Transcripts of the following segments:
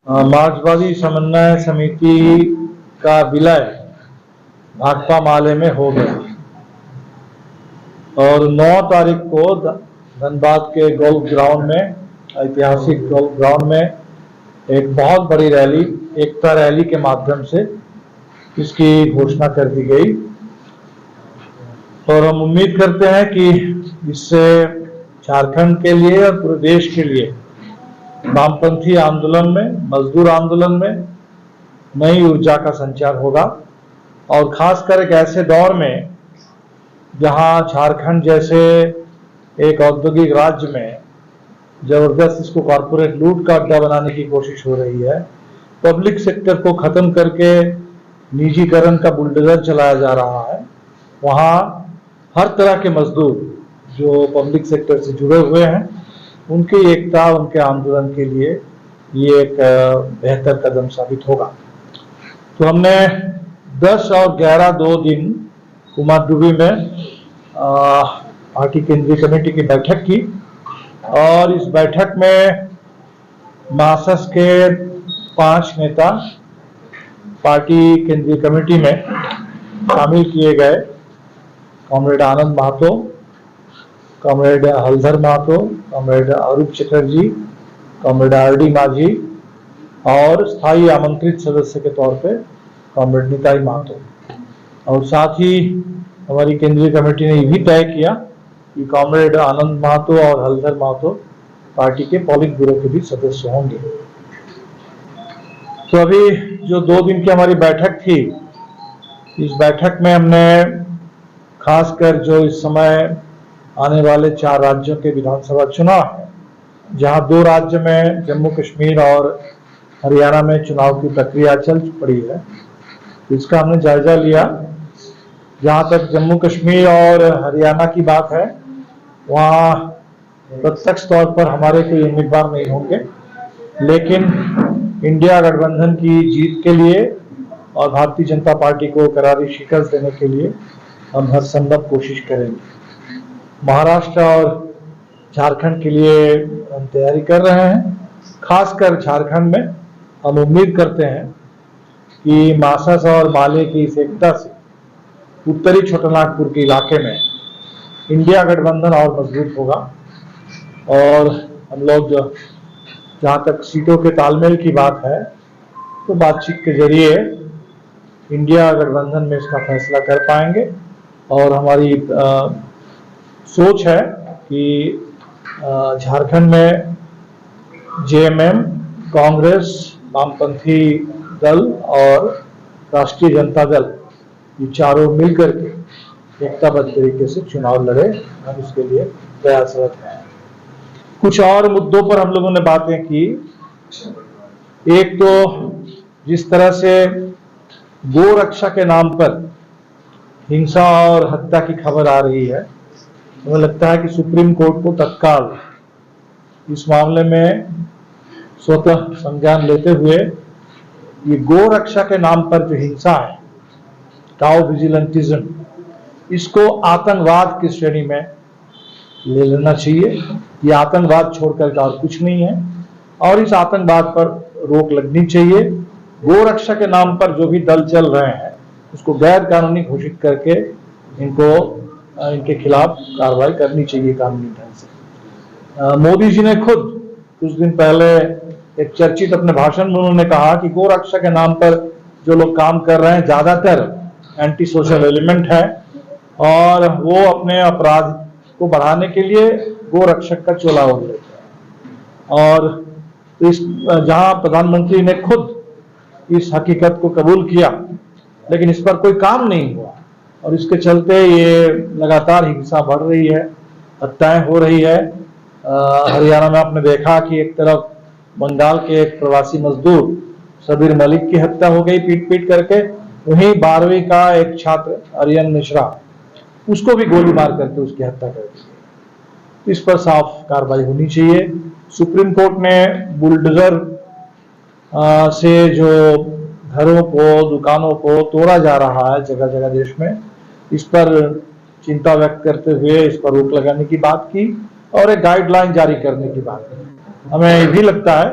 मार्क्सवादी समन्वय समिति का विलय भाकपा माले में हो गया और 9 तारीख को धनबाद के गोल्फ ग्राउंड में, ऐतिहासिक गोल्फ ग्राउंड में एक बहुत बड़ी रैली, एकता रैली के माध्यम से इसकी घोषणा कर दी गई। और हम उम्मीद करते हैं कि इससे झारखंड के लिए और पूरे देश के लिए वामपंथी आंदोलन में, मजदूर आंदोलन में नई ऊर्जा का संचार होगा। और खासकर एक ऐसे दौर में जहां झारखंड जैसे एक औद्योगिक राज्य में जबरदस्त इसको कॉरपोरेट लूट का अड्डा बनाने की कोशिश हो रही है, पब्लिक सेक्टर को खत्म करके निजीकरण का बुलडोजर चलाया जा रहा है, वहां हर तरह के मजदूर जो पब्लिक सेक्टर से जुड़े हुए हैं उनकी एकता, उनके आंदोलन के लिए ये एक बेहतर कदम साबित होगा। तो हमने 10 और 11 2 दिन कुमारडुबी में पार्टी केंद्रीय कमेटी की बैठक की और इस बैठक में मासस के 5 नेता पार्टी केंद्रीय कमेटी में शामिल किए गए। कॉमरेड आनंद महतो, कॉमरेड हलधर महतो, कॉमरेड अरूप चटर्जी, कॉमरेड आरडी माझी और स्थायी आमंत्रित सदस्य के तौर पे कॉमरेड निताई महतो। और साथ ही हमारी केंद्रीय कमेटी ने ये भी तय किया कि कॉमरेड आनंद महतो और हलधर महतो पार्टी के पॉलिट ब्यूरो के भी सदस्य होंगे। तो अभी जो 2 दिन की हमारी बैठक थी, इस बैठक में हमने खासकर जो इस समय आने वाले 4 राज्यों के विधानसभा चुनाव है, जहां 2 राज्य में जम्मू कश्मीर और हरियाणा में चुनाव की प्रक्रिया चल पड़ी है, इसका हमने जायजा लिया। जहां तक जम्मू कश्मीर और हरियाणा की बात है, वहां प्रत्यक्ष तौर पर हमारे कोई उम्मीदवार नहीं होंगे, लेकिन इंडिया गठबंधन की जीत के लिए और भारतीय जनता पार्टी को करारी शिकस्त देने के लिए हम हर संभव कोशिश करेंगे। महाराष्ट्र और झारखंड के लिए हम तैयारी कर रहे हैं। खासकर झारखंड में हम उम्मीद करते हैं कि मासस और माले की इस एकता से उत्तरी छोटानागपुर के इलाके में इंडिया गठबंधन और मजबूत होगा और हम लोग जहां तक सीटों के तालमेल की बात है, तो बातचीत के जरिए इंडिया गठबंधन में इसका फैसला कर पाएंगे। और हमारी सोच है कि झारखंड में जेएमएम, कांग्रेस, वामपंथी दल और राष्ट्रीय जनता दल, ये चारों मिलकर के एकताबद्ध तरीके से चुनाव लड़े, हम इसके लिए प्रयासरत हैं। कुछ और मुद्दों पर हम लोगों ने बातें की। एक तो जिस तरह से गो रक्षा के नाम पर हिंसा और हत्या की खबर आ रही है, हमें लगता है कि सुप्रीम कोर्ट को तत्काल इस मामले में स्वतः संज्ञान लेते हुए ये गो रक्षा के नाम पर जो हिंसा है, काउ विजिलेंटिज्म, इसको आतंकवाद की श्रेणी में ले लेना चाहिए। ये आतंकवाद छोड़कर और कुछ नहीं है और इस आतंकवाद पर रोक लगनी चाहिए। गो रक्षा के नाम पर जो भी दल चल रहे हैं उसको गैर कानूनी घोषित करके इनके खिलाफ कार्रवाई करनी चाहिए कानूनी ढंग से। मोदी जी ने खुद कुछ दिन पहले एक चर्चित अपने भाषण में उन्होंने कहा कि गो रक्षा के नाम पर जो लोग काम कर रहे हैं ज्यादातर एंटी सोशल एलिमेंट है और वो अपने अपराध को बढ़ाने के लिए गो रक्षक का चोला ओढ़ लेते हैं। और इस जहां प्रधानमंत्री ने खुद इस हकीकत को कबूल किया, लेकिन इस पर कोई काम नहीं हुआ और इसके चलते ये लगातार हिंसा बढ़ रही है, हत्याएं हो रही है। हरियाणा में आपने देखा कि एक तरफ बंगाल के एक प्रवासी मजदूर सबीर मलिक की हत्या हो गई पीट पीट करके, वहीं 12वीं का एक छात्र आर्यन मिश्रा, उसको भी गोली मार करके उसकी हत्या कर दी। इस पर साफ कार्रवाई होनी चाहिए। सुप्रीम कोर्ट ने बुलडोजर से जो घरों को, दुकानों को तोड़ा जा रहा है जगह जगह देश में, इस पर चिंता व्यक्त करते हुए इस पर रोक लगाने की बात की और एक गाइडलाइन जारी करने की बात की। हमें ये भी लगता है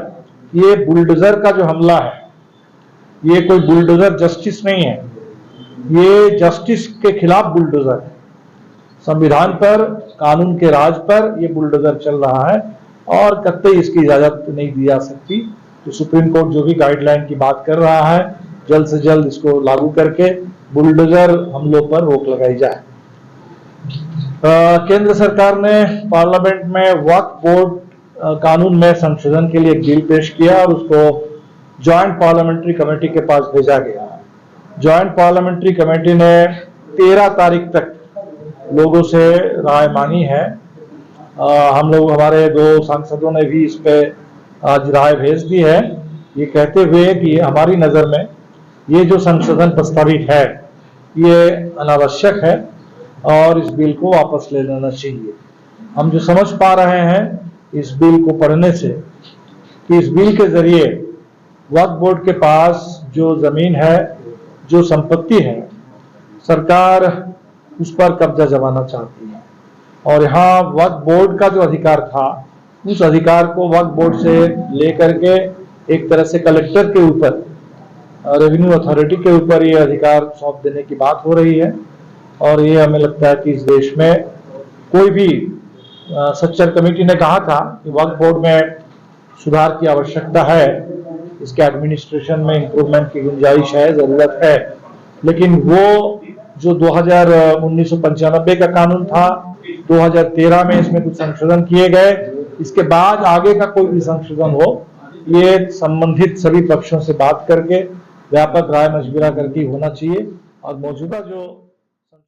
ये बुलडोजर का जो हमला है, ये कोई बुलडोजर जस्टिस नहीं है, ये जस्टिस के खिलाफ बुलडोजर है। संविधान पर, कानून के राज पर ये बुलडोजर चल रहा है और कतई इसकी इजाजत नहीं दी जा सकती। तो सुप्रीम कोर्ट जो भी गाइडलाइन की बात कर रहा है, जल्द से जल्द इसको लागू करके बुलडोजर हमलों पर रोक लगाई जाए। केंद्र सरकार ने पार्लियामेंट में वक्फ बोर्ड कानून में संशोधन के लिए एक बिल पेश किया और उसको ज्वाइंट पार्लियामेंट्री कमेटी के पास भेजा गया। ज्वाइंट पार्लियामेंट्री कमेटी ने 13 तारीख तक लोगों से राय मांगी है। हम लोग, हमारे 2 सांसदों ने भी इस पे आज राय भेज दी है, ये कहते हुए कि हमारी नजर में ये जो संशोधन प्रस्तावित है ये अनावश्यक है और इस बिल को वापस ले लेना चाहिए। हम जो समझ पा रहे हैं इस बिल को पढ़ने से कि इस बिल के जरिए वक्फ बोर्ड के पास जो जमीन है, जो संपत्ति है, सरकार उस पर कब्जा जमाना चाहती है और यहाँ वक्फ बोर्ड का जो अधिकार था उस अधिकार को वक्फ बोर्ड से लेकर के एक तरह से कलेक्टर के ऊपर, रेवेन्यू अथॉरिटी के ऊपर ये अधिकार सौंप देने की बात हो रही है। और ये हमें लगता है कि इस देश में कोई भी, सच्चर कमेटी ने कहा था कि वक्फ बोर्ड में सुधार की आवश्यकता है, इसके एडमिनिस्ट्रेशन में इंप्रूवमेंट की गुंजाइश है, जरूरत है, लेकिन वो जो 1995 का कानून था, 2013 में इसमें कुछ संशोधन किए गए, इसके बाद आगे का कोई भी संशोधन हो, ये संबंधित सभी पक्षों से बात करके व्यापक राय मशविरा करके होना चाहिए। और मौजूदा जो